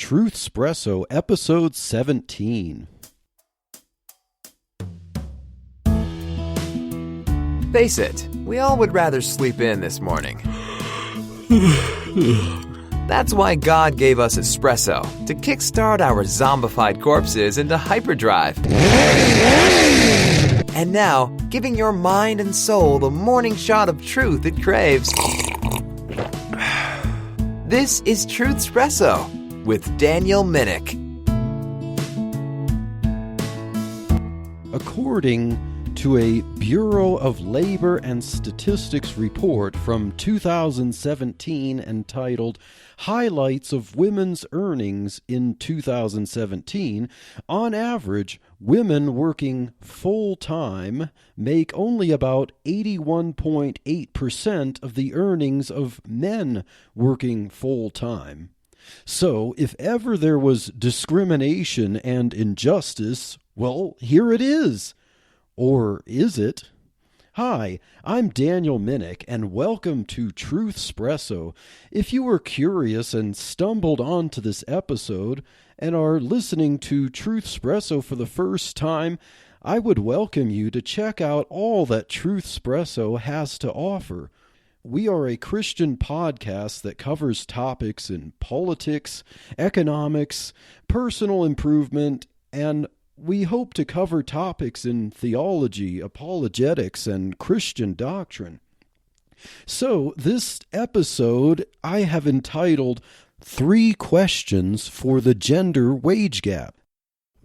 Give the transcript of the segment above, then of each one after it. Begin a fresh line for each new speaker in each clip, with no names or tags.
Truth Espresso, Episode 17.
Face it, we all would rather sleep in this morning. That's why God gave us espresso, to kickstart our zombified corpses into hyperdrive. And now, giving your mind and soul the morning shot of truth it craves. This is Truth Espresso with Daniel Minnick.
According to a Bureau of Labor and Statistics report from 2017 entitled Highlights of Women's Earnings in 2017, on average, women working full-time make only about 81.8% of the earnings of men working full-time. So, if ever there was discrimination and injustice, well, here it is. Or is it? Hi, I'm Daniel Minnick, and welcome to Truth Espresso. If you were curious and stumbled onto this episode and are listening to Truth Espresso for the first time, I would welcome you to check out all that Truth Espresso has to offer. We are a Christian podcast that covers topics in politics, economics, personal improvement, and we hope to cover topics in theology, apologetics, and Christian doctrine. So, this episode I have entitled 3 Questions for the Gender Wage Gap.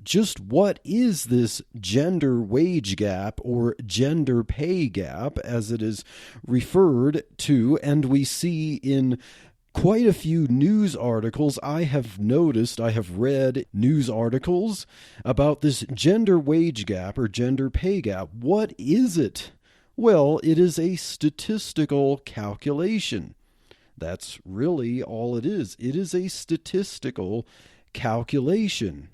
Just what is this gender wage gap or gender pay gap as it is referred to, and we see in quite a few news articles. I have read news articles about this gender wage gap or gender pay gap. What is it? Well, it is a statistical calculation. That's really all it is. It is a statistical calculation.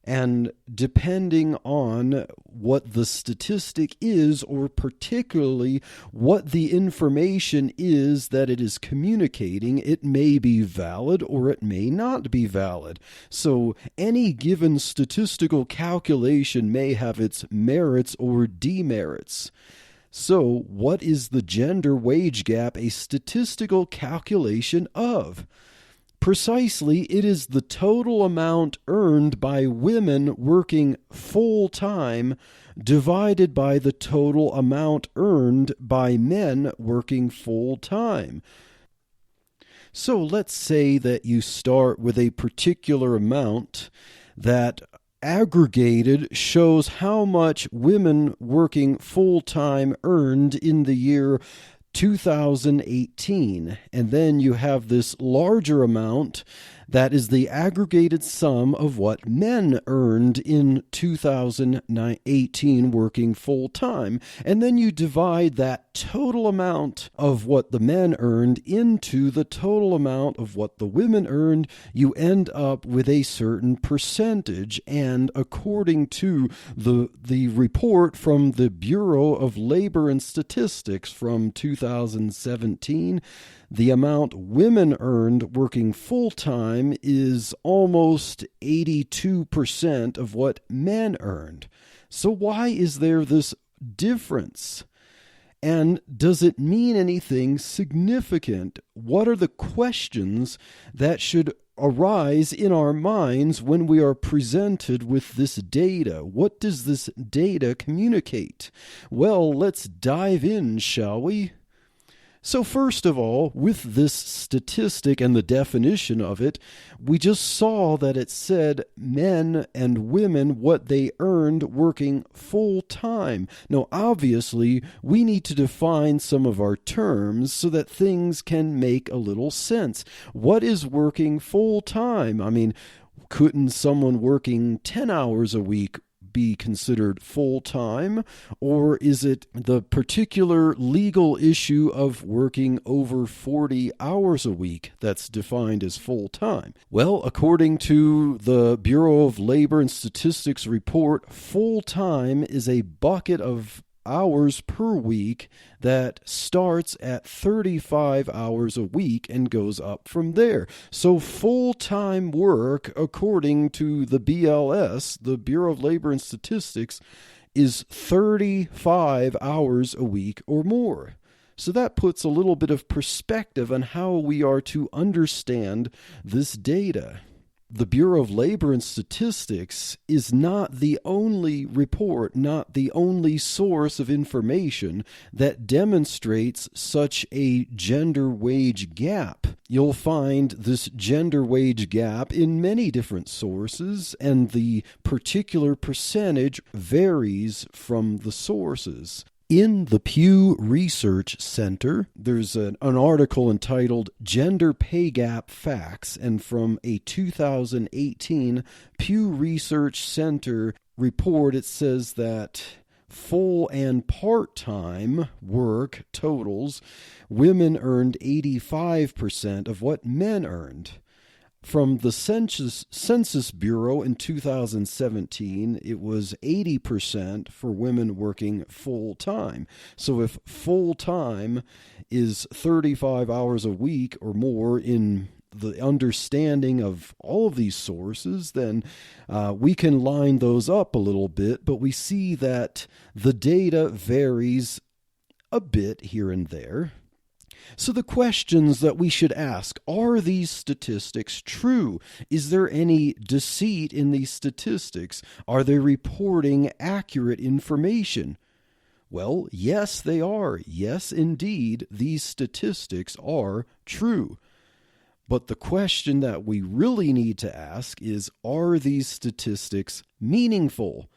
And depending on what the statistic is, or particularly what the information is that it is communicating, it may be valid or it may not be valid. So any given statistical calculation may have its merits or demerits. So what is the gender wage gap a statistical calculation of? Precisely, it is the total amount earned by women working full-time divided by the total amount earned by men working full-time. So let's say that you start with a particular amount that aggregated shows how much women working full-time earned in the year 2018, and then you have this larger amount that is the aggregated sum of what men earned in 2018 working full-time, and then you divide that total amount of what the men earned into the total amount of what the women earned. You end up with a certain percentage, and according to the report from the Bureau of Labor and Statistics from 2017, the amount women earned working full-time is almost 82% of what men earned. So why is there this difference? And does it mean anything significant? What are the questions that should arise in our minds when we are presented with this data? What does this data communicate? Well, let's dive in, shall we? So first of all, with this statistic and the definition of it, we just saw that it said men and women what they earned working full-time. Now, obviously, we need to define some of our terms so that things can make a little sense. What is working full-time? I mean, couldn't someone working 10 hours a week be considered full-time, or is it the particular legal issue of working over 40 hours a week that's defined as full-time? Well, according to the Bureau of Labor and Statistics report, full-time is a bucket of hours per week that starts at 35 hours a week and goes up from there. So full-time work, according to the BLS, the Bureau of Labor and Statistics, is 35 hours a week or more. So that puts a little bit of perspective on how we are to understand this data. The Bureau of Labor and Statistics is not the only report, not the only source of information that demonstrates such a gender wage gap. You'll find this gender wage gap in many different sources, and the particular percentage varies from the sources. In the Pew Research Center, there's an article entitled Gender Pay Gap Facts, and from a 2018 Pew Research Center report, it says that full and part-time work totals, women earned 85% of what men earned. From the Census Bureau in 2017, it was 80% for women working full-time. So if full-time is 35 hours a week or more in the understanding of all of these sources, then we can line those up a little bit, but we see that the data varies a bit here and there. So the questions that we should ask, are these statistics true? Is there any deceit in these statistics? Are they reporting accurate information? Well, yes, they are. Yes, indeed, these statistics are true. But the question that we really need to ask is, are these statistics meaningful?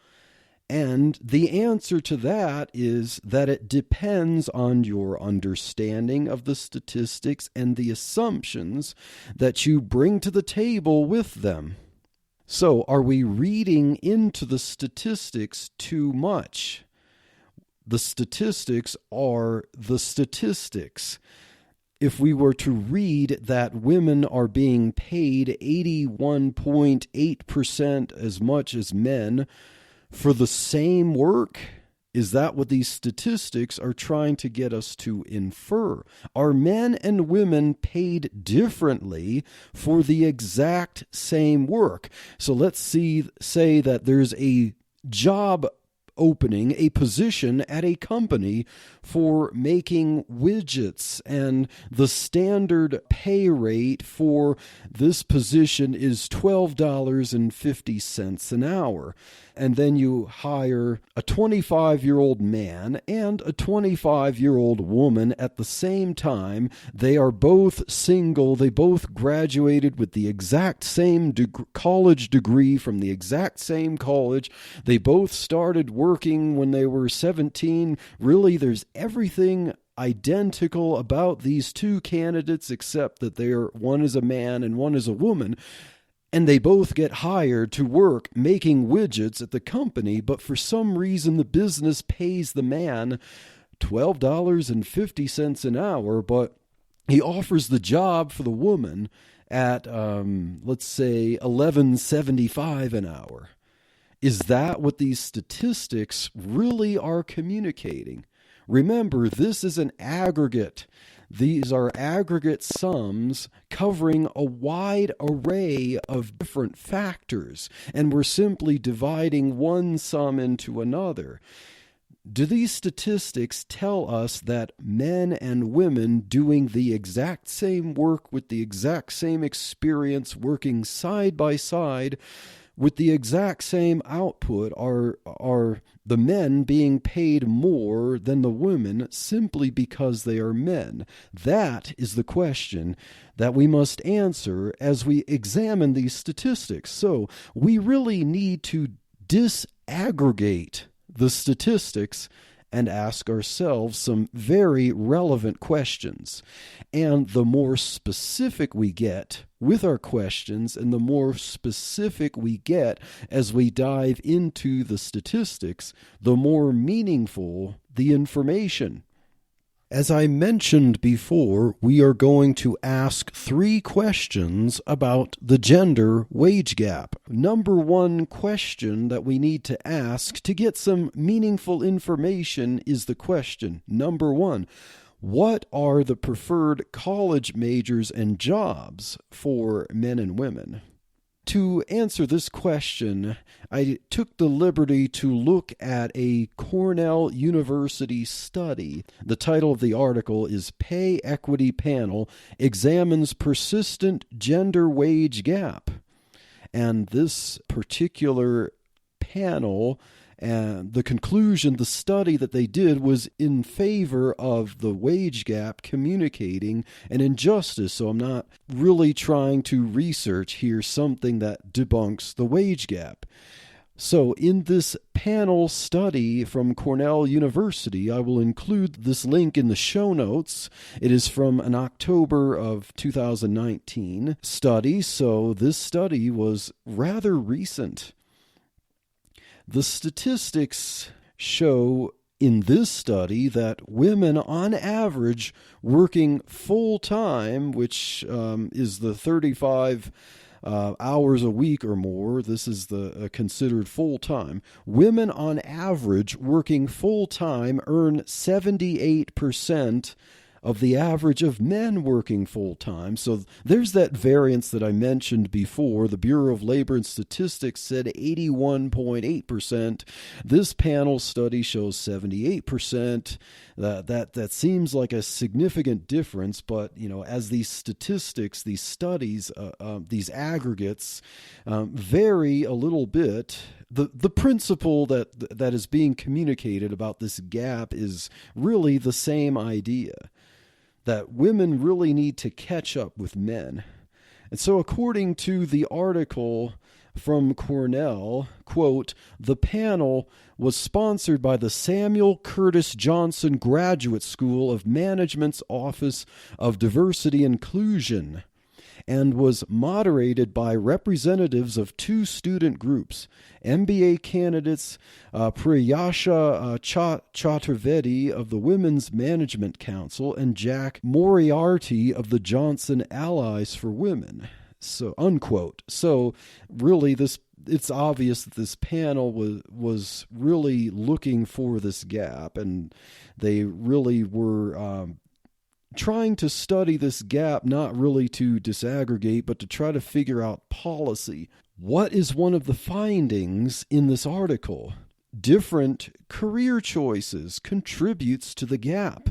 And the answer to that is that it depends on your understanding of the statistics and the assumptions that you bring to the table with them. So, are we reading into the statistics too much? The statistics are the statistics. If we were to read that women are being paid 81.8% as much as men for the same work, is that what these statistics are trying to get us to infer? Are men and women paid differently for the exact same work? So let's say that there's a job opening, a position at a company for making widgets, and the standard pay rate for this position is $12.50 an hour. And then you hire a 25-year-old man and a 25-year-old woman at the same time. They are both single. They both graduated with the exact same college degree from the exact same college. They both started working when they were 17. Really, there's everything identical about these two candidates except that one is a man and one is a woman. And they both get hired to work making widgets at the company, but for some reason the business pays the man $12.50 an hour, but he offers the job for the woman at, let's say, $11.75 an hour. Is that what these statistics really are communicating? Remember, this is an aggregate. These are aggregate sums covering a wide array of different factors, and we're simply dividing one sum into another. Do these statistics tell us that men and women doing the exact same work with the exact same experience, working side by side with the exact same output, are the men being paid more than the women simply because they are men? That is the question that we must answer as we examine these statistics. So we really need to disaggregate the statistics and ask ourselves some very relevant questions. And the more specific we get with our questions, and the more specific we get as we dive into the statistics, the more meaningful the information. As I mentioned before, we are going to ask 3 questions about the gender wage gap. Number 1 question that we need to ask to get some meaningful information is the question, number 1, what are the preferred college majors and jobs for men and women? To answer this question, I took the liberty to look at a Cornell University study. The title of the article is Pay Equity Panel Examines Persistent Gender Wage Gap. And this particular panel, and the conclusion, the study that they did was in favor of the wage gap communicating an injustice. So I'm not really trying to research here something that debunks the wage gap. So in this panel study from Cornell University, I will include this link in the show notes. It is from an October of 2019 study, so this study was rather recent. The statistics show in this study that women on average working full-time, which is the 35 hours a week or more, this is the considered full-time, women on average working full-time earn 78% of the average of men working full-time. So there's that variance that I mentioned before. The Bureau of Labor and Statistics said 81.8%. This panel study shows 78%. That seems like a significant difference, but as these statistics, these studies, these aggregates vary a little bit, the principle that is being communicated about this gap is really the same idea, that women really need to catch up with men. And so according to the article from Cornell, quote, the panel was sponsored by the Samuel Curtis Johnson Graduate School of Management's Office of Diversity Inclusion and was moderated by representatives of 2 student groups, MBA candidates Priyasha Chaturvedi of the Women's Management Council and Jack Moriarty of the Johnson Allies for Women. So, unquote. So, really, it's obvious that this panel was really looking for this gap, and they really were trying to study this gap, not really to disaggregate, but to try to figure out policy. What is one of the findings in this article? Different career choices contributes to the gap.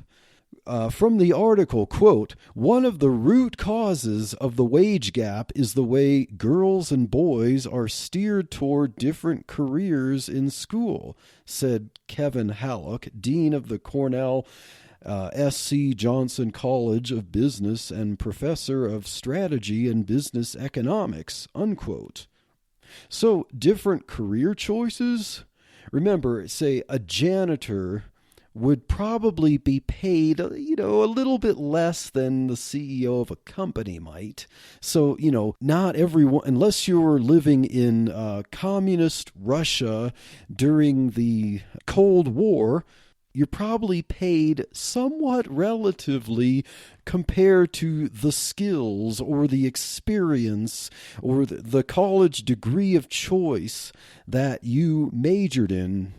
From the article, quote, one of the root causes of the wage gap is the way girls and boys are steered toward different careers in school, said Kevin Hallock, dean of the Cornell S.C. Johnson College of Business and professor of strategy and business economics, unquote. So, different career choices? Remember, say a janitor would probably be paid, a little bit less than the CEO of a company might. So, not everyone, unless you were living in communist Russia during the Cold War, you're probably paid somewhat relatively compared to the skills or the experience or the college degree of choice that you majored in.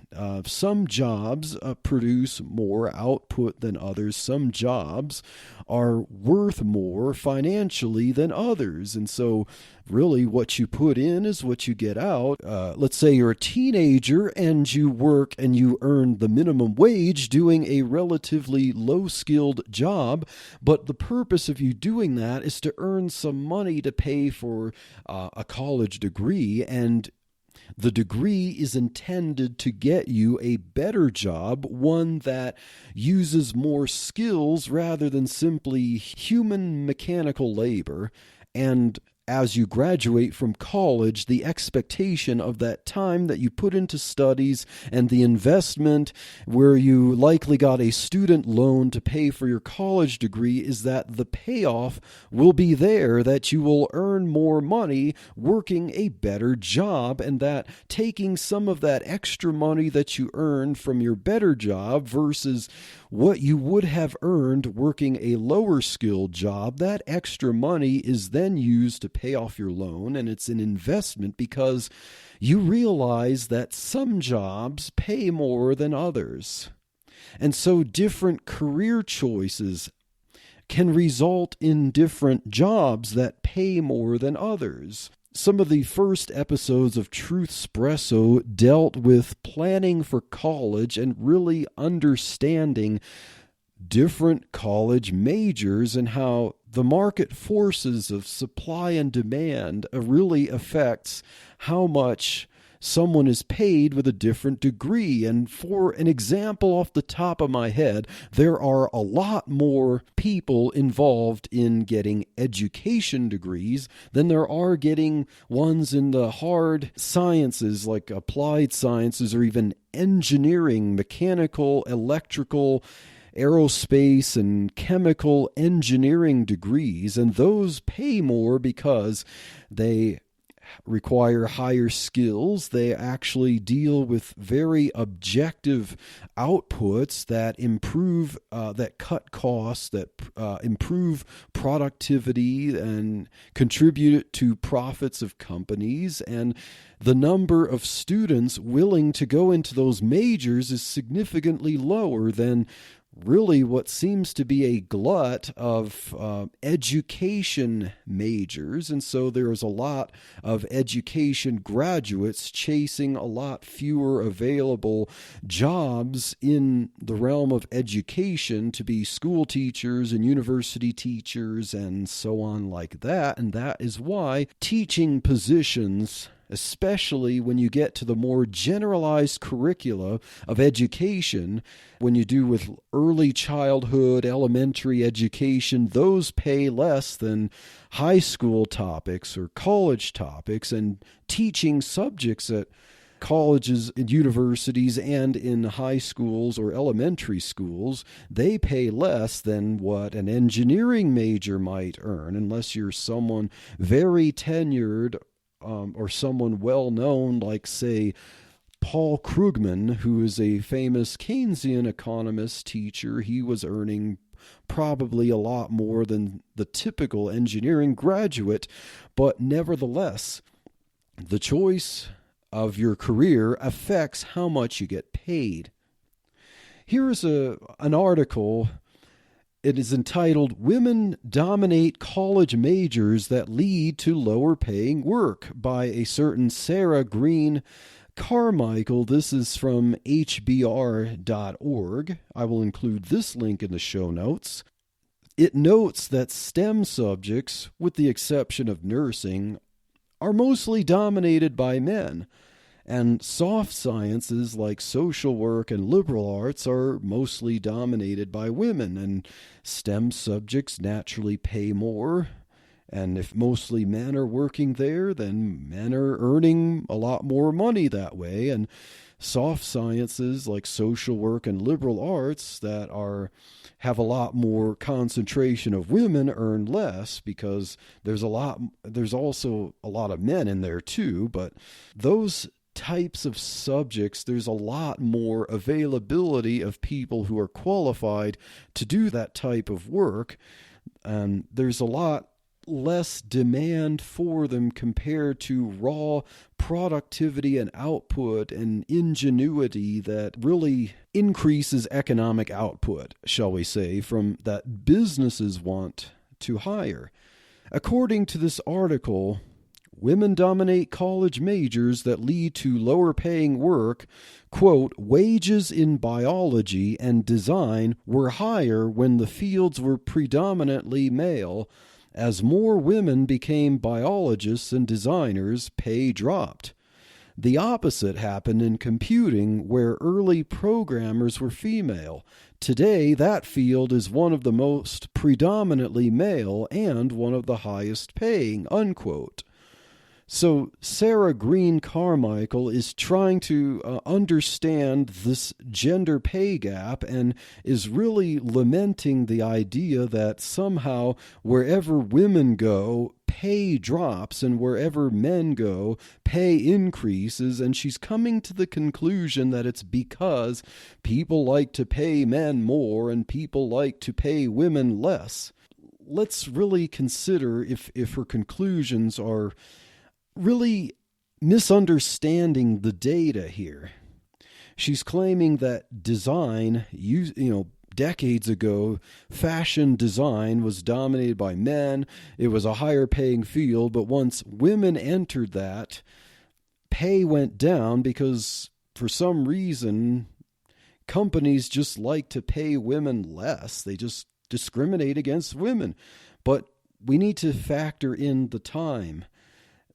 Some jobs produce more output than others. Some jobs are worth more financially than others. And so really what you put in is what you get out. Let's say you're a teenager and you work and you earn the minimum wage doing a relatively low-skilled job, but the purpose of you doing that is to earn some money to pay for a college degree, and the degree is intended to get you a better job, one that uses more skills rather than simply human mechanical labor. And as you graduate from college, the expectation of that time that you put into studies and the investment where you likely got a student loan to pay for your college degree is that the payoff will be there, that you will earn more money working a better job, and that taking some of that extra money that you earn from your better job versus what you would have earned working a lower skilled job, that extra money is then used to pay off your loan, and it's an investment because you realize that some jobs pay more than others. And so different career choices can result in different jobs that pay more than others. Some of the first episodes of Truthspresso dealt with planning for college and really understanding different college majors and how the market forces of supply and demand really affects how much someone is paid with a different degree. And for an example off the top of my head, there are a lot more people involved in getting education degrees than there are getting ones in the hard sciences like applied sciences or even engineering, mechanical, electrical, aerospace and chemical engineering degrees, and those pay more because they require higher skills. They actually deal with very objective outputs that improve, that cut costs, that improve productivity and contribute to profits of companies. And the number of students willing to go into those majors is significantly lower than really what seems to be a glut of education majors. And so there's a lot of education graduates chasing a lot fewer available jobs in the realm of education to be school teachers and university teachers and so on like that. And that is why teaching positions, especially when you get to the more generalized curricula of education, when you do with early childhood, elementary education, those pay less than high school topics or college topics. And teaching subjects at colleges and universities and in high schools or elementary schools, they pay less than what an engineering major might earn, unless you're someone very tenured or someone well-known like, say, Paul Krugman, who is a famous Keynesian economist teacher. He was earning probably a lot more than the typical engineering graduate, but nevertheless, the choice of your career affects how much you get paid. Here is an article. It is entitled, "Women Dominate College Majors That Lead to Lower Paying Work," by a certain Sarah Green Carmichael. This is from hbr.org. I will include this link in the show notes. It notes that STEM subjects, with the exception of nursing, are mostly dominated by men. And soft sciences like social work and liberal arts are mostly dominated by women, and STEM subjects naturally pay more. And if mostly men are working there, then men are earning a lot more money that way. And soft sciences like social work and liberal arts that have a lot more concentration of women earn less, because there's also a lot of men in there too. But those types of subjects, there's a lot more availability of people who are qualified to do that type of work, and there's a lot less demand for them compared to raw productivity and output and ingenuity that really increases economic output, shall we say, from that businesses want to hire. According to this article, women dominate college majors that lead to lower paying work. Quote, "Wages in biology and design were higher when the fields were predominantly male. As more women became biologists and designers, pay dropped. The opposite happened in computing, where early programmers were female. Today, that field is one of the most predominantly male and one of the highest paying," unquote. So Sarah Green Carmichael is trying to understand this gender pay gap and is really lamenting the idea that somehow wherever women go, pay drops, and wherever men go, pay increases. And she's coming to the conclusion that it's because people like to pay men more and people like to pay women less. Let's really consider if her conclusions are really misunderstanding the data here. She's claiming that design, decades ago, fashion design was dominated by men. It was a higher paying field, but once women entered that, pay went down because for some reason companies just like to pay women less. They just discriminate against women. But we need to factor in the time.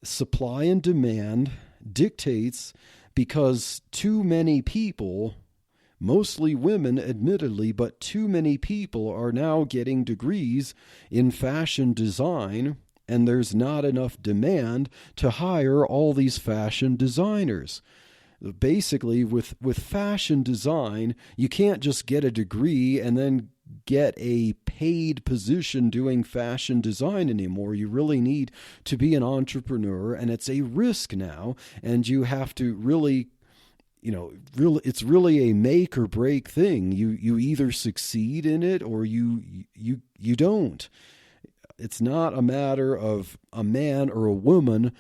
Supply and demand dictates because too many people, mostly women admittedly, but too many people are now getting degrees in fashion design, and there's not enough demand to hire all these fashion designers. Basically, with fashion design, you can't just get a degree and then get a paid position doing fashion design anymore. You really need to be an entrepreneur, and it's a risk now, and you have to really, it's really a make or break thing. You either succeed in it or you don't. It's not a matter of a man or a woman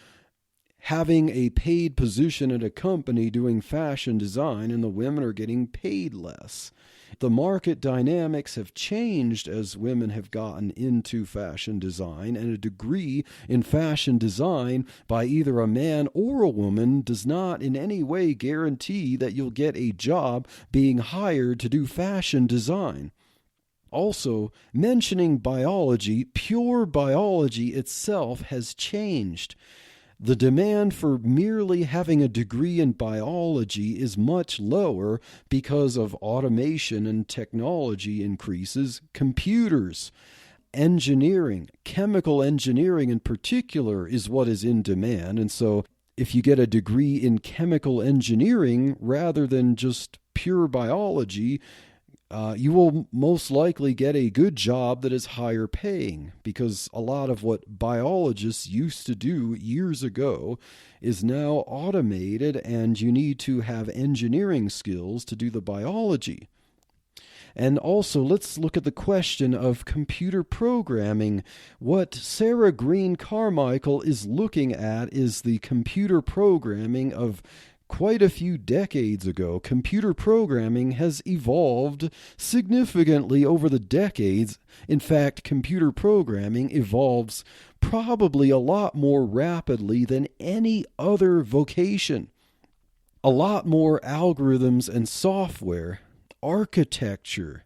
having a paid position at a company doing fashion design and the women are getting paid less. The market dynamics have changed as women have gotten into fashion design, and a degree in fashion design by either a man or a woman does not in any way guarantee that you'll get a job being hired to do fashion design. Also, mentioning biology, pure biology itself has changed. The demand for merely having a degree in biology is much lower because of automation and technology increases. Computers, engineering, chemical engineering in particular is what is in demand. And so if you get a degree in chemical engineering rather than just pure biology, you will most likely get a good job that is higher paying, because a lot of what biologists used to do years ago is now automated, and you need to have engineering skills to do the biology. And also, let's look at the question of computer programming. What Sarah Green Carmichael is looking at is the computer programming of quite a few decades ago. Computer programming has evolved significantly over the decades. In fact, computer programming evolves probably a lot more rapidly than any other vocation. A lot more algorithms and software, architecture,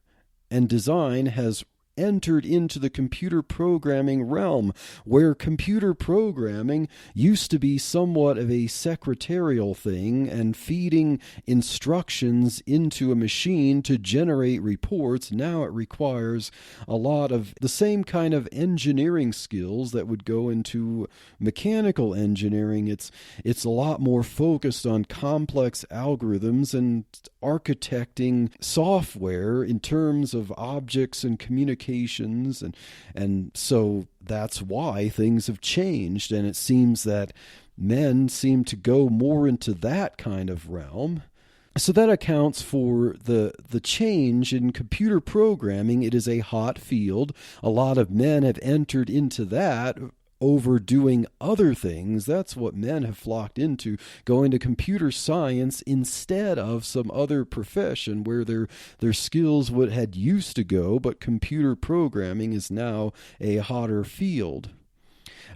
and design has entered into the computer programming realm, where computer programming used to be somewhat of a secretarial thing and feeding instructions into a machine to generate reports. Now it requires a lot of the same kind of engineering skills that would go into mechanical engineering. It's a lot more focused on complex algorithms and architecting software in terms of objects and communications, and so that's why things have changed, and it seems that men seem to go more into that kind of realm. So that accounts for the change in computer programming. It is a hot field. A lot of men have entered into that over doing other things. That's what men have flocked into, going to computer science instead of some other profession where their skills had used to go, but computer programming is now a hotter field.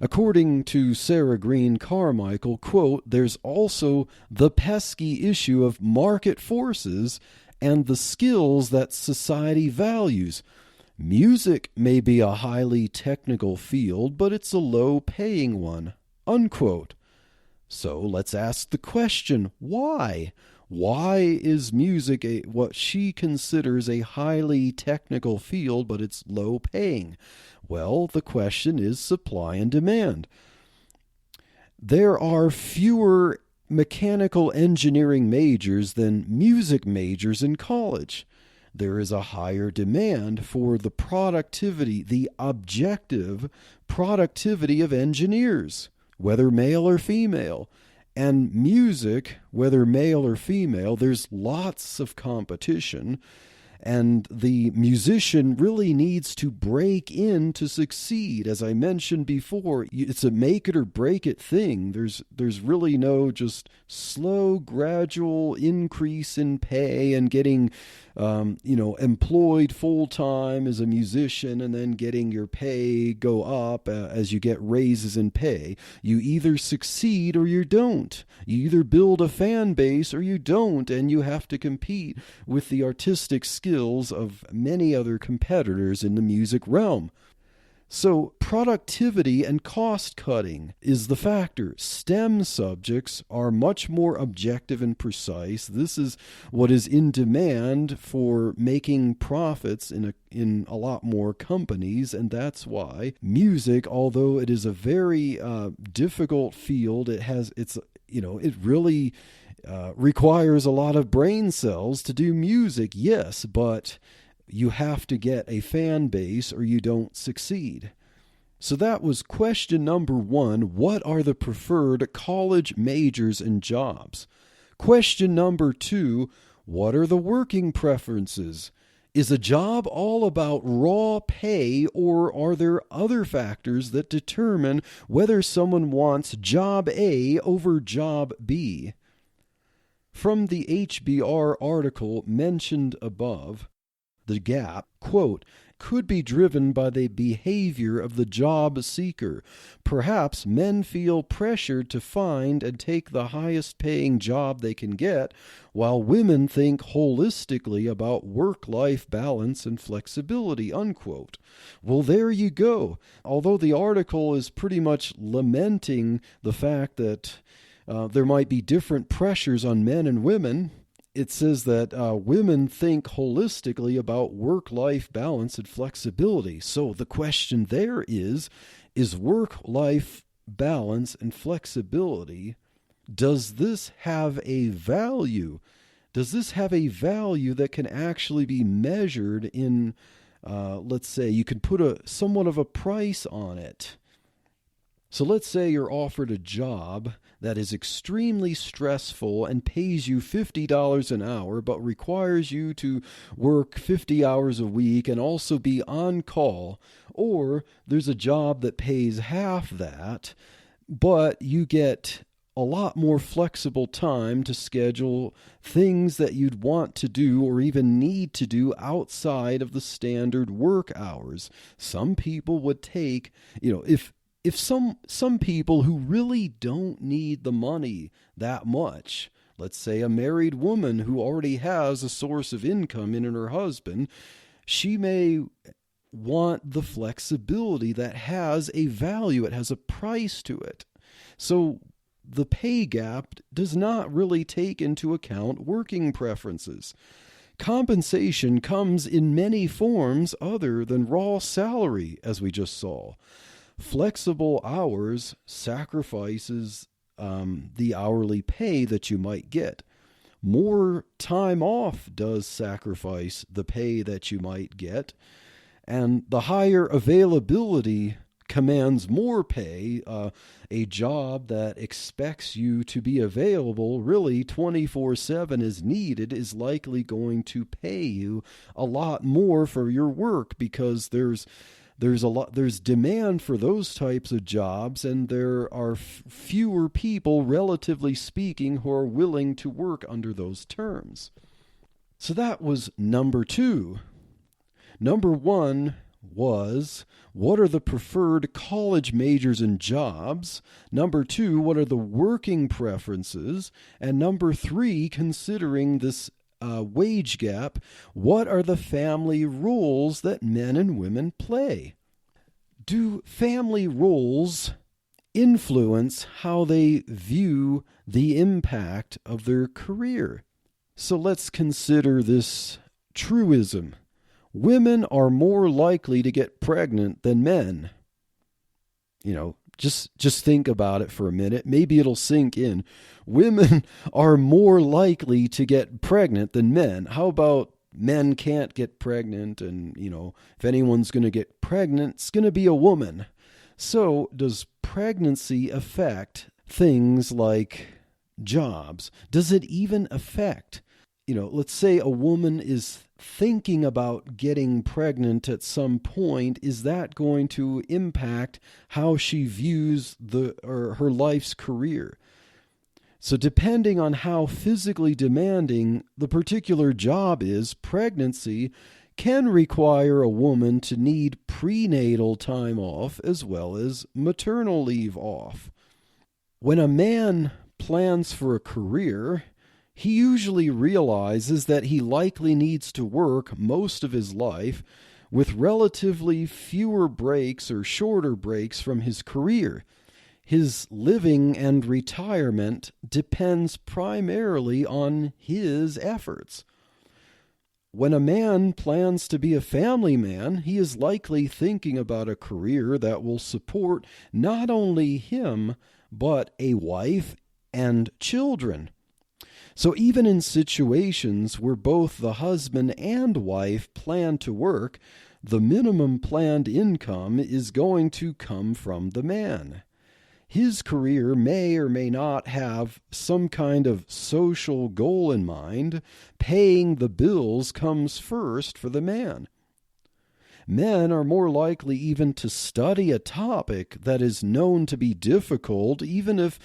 According to Sarah Green Carmichael, quote, "There's also the pesky issue of market forces and the skills that society values. Music may be a highly technical field, but it's a low-paying one," unquote. So let's ask the question, why? Why is music what she considers a highly technical field, but it's low-paying? Well, the question is supply and demand. There are fewer mechanical engineering majors than music majors in college. There is a higher demand for the productivity, the objective productivity of engineers, whether male or female. And music, whether male or female, there's lots of competition. And the musician really needs to break in to succeed. As I mentioned before, it's a make it or break it thing. There's really no just slow, gradual increase in pay and getting, employed full time as a musician and then getting your pay go up as you get raises in pay. You either succeed or you don't. You either build a fan base or you don't, and you have to compete with the artistic skills of many other competitors in the music realm. So productivity and cost cutting is the factor. STEM subjects are much more objective and precise. This is what is in demand for making profits in a lot more companies, and that's why music, although it is a very difficult field, it really requires a lot of brain cells to do music, yes, but you have to get a fan base or you don't succeed. So that was question number 1. What are the preferred college majors and jobs? Question number 2, what are the working preferences? Is a job all about raw pay, or are there other factors that determine whether someone wants job A over job B? From the HBR article mentioned above, the gap, quote, could be driven by the behavior of the job seeker. Perhaps men feel pressured to find and take the highest paying job they can get, while women think holistically about work-life balance and flexibility, unquote. Well, there you go. Although the article is pretty much lamenting the fact that there might be different pressures on men and women, it says that women think holistically about work-life balance and flexibility. So the question there is work-life balance and flexibility, does this have a value? Does this have a value that can actually be measured in, let's say, you could put somewhat of a price on it? So let's say you're offered a job that is extremely stressful and pays you $50 an hour, but requires you to work 50 hours a week and also be on call. Or there's a job that pays half that, but you get a lot more flexible time to schedule things that you'd want to do or even need to do outside of the standard work hours. Some people would take, if some people who really don't need the money that much, let's say a married woman who already has a source of income in her husband, she may want the flexibility that has a value, it has a price to it. So the pay gap does not really take into account working preferences. Compensation comes in many forms other than raw salary, as we just saw. Flexible hours sacrifices the hourly pay that you might get. More time off does sacrifice the pay that you might get. And the higher availability commands more pay. A job that expects you to be available really 24/7 as needed is likely going to pay you a lot more for your work, because there's demand for those types of jobs, and there are fewer people, relatively speaking, who are willing to work under those terms. So that was number 2. Number 1 was, what are the preferred college majors and jobs? Number 2, what are the working preferences? And number 3, considering this wage gap, what are the family roles that men and women play? Do family roles influence how they view the impact of their career? So let's consider this truism. Women are more likely to get pregnant than men. Just think about it for a minute. Maybe it'll sink in. Women are more likely to get pregnant than men. How about men can't get pregnant, and, if anyone's going to get pregnant, it's going to be a woman. So does pregnancy affect things like jobs? Does it even affect, let's say a woman is thinking about getting pregnant at some point. Is that going to impact how she views her life's career? So depending on how physically demanding the particular job is, pregnancy can require a woman to need prenatal time off as well as maternal leave off. When a man plans for a career, he usually realizes that he likely needs to work most of his life with relatively fewer breaks or shorter breaks from his career. His living and retirement depends primarily on his efforts. When a man plans to be a family man, he is likely thinking about a career that will support not only him, but a wife and children. So even in situations where both the husband and wife plan to work, the minimum planned income is going to come from the man. His career may or may not have some kind of social goal in mind. Paying the bills comes first for the man. Men are more likely even to study a topic that is known to be difficult, even if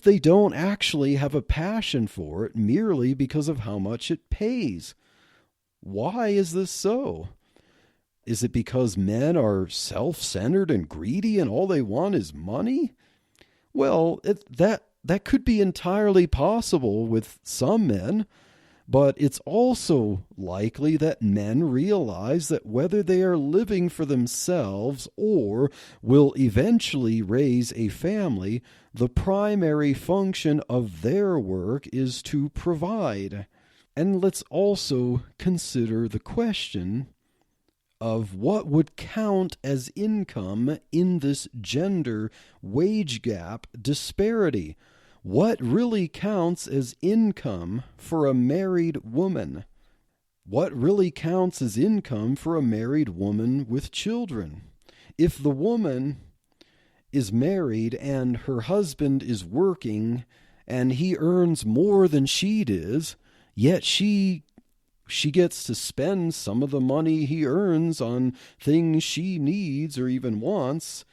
they don't actually have a passion for it, merely because of how much it pays. Why is this so? Is it because men are self-centered and greedy and all they want is money? Well, that could be entirely possible with some men, but it's also likely that men realize that whether they are living for themselves or will eventually raise a family, the primary function of their work is to provide. And let's also consider the question of what would count as income in this gender wage gap disparity. What really counts as income for a married woman? What really counts as income for a married woman with children? If the woman is married and her husband is working and he earns more than she does, yet she gets to spend some of the money he earns on things she needs or even wants,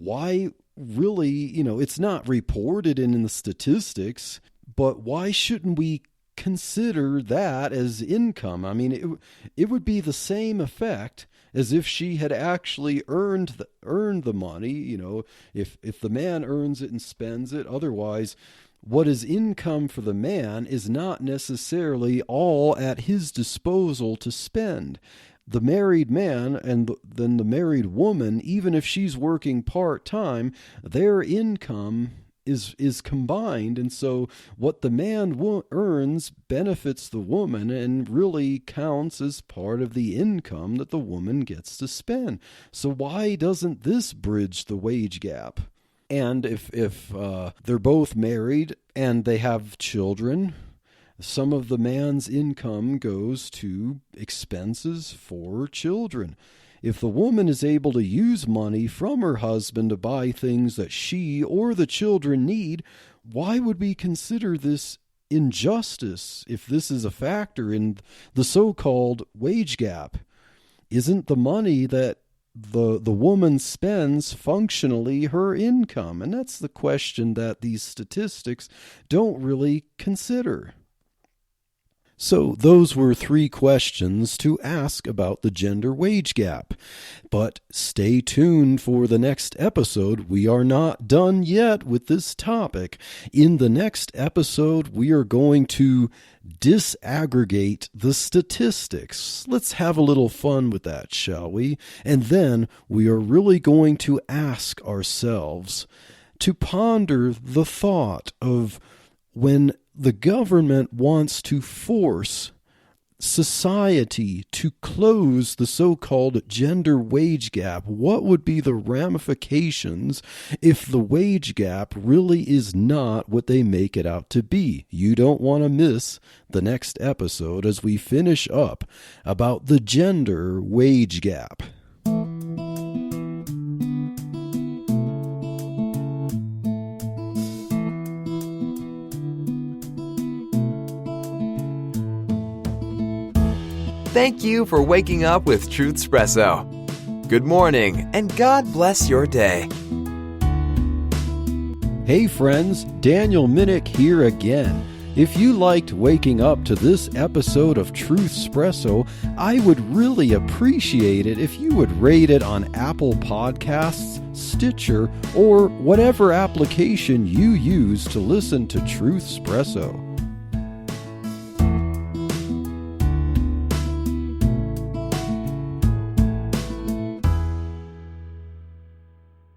why really, it's not reported in the statistics, but why shouldn't we consider that as income? I mean, it would be the same effect as if she had actually earned the money, if the man earns it and spends it. Otherwise, what is income for the man is not necessarily all at his disposal to spend. The married man and then the married woman, even if she's working part-time, their income is combined. And so what the man earns benefits the woman and really counts as part of the income that the woman gets to spend. So why doesn't this bridge the wage gap? And if they're both married and they have children, some of the man's income goes to expenses for children. If the woman is able to use money from her husband to buy things that she or the children need, why would we consider this injustice if this is a factor in the so-called wage gap? Isn't the money that the woman spends functionally her income? And that's the question that these statistics don't really consider. So those were 3 questions to ask about the gender wage gap. But stay tuned for the next episode. We are not done yet with this topic. In the next episode, we are going to disaggregate the statistics. Let's have a little fun with that, shall we? And then we are really going to ask ourselves to ponder the thought of when the government wants to force society to close the so-called gender wage gap? What would be the ramifications if the wage gap really is not what they make it out to be? You don't want to miss the next episode as we finish up about the gender wage gap.
Thank you for waking up with Truth Espresso. Good morning, and God bless your day.
Hey friends, Daniel Minnick here again. If you liked waking up to this episode of Truth Espresso, I would really appreciate it if you would rate it on Apple Podcasts, Stitcher, or whatever application you use to listen to Truth Espresso.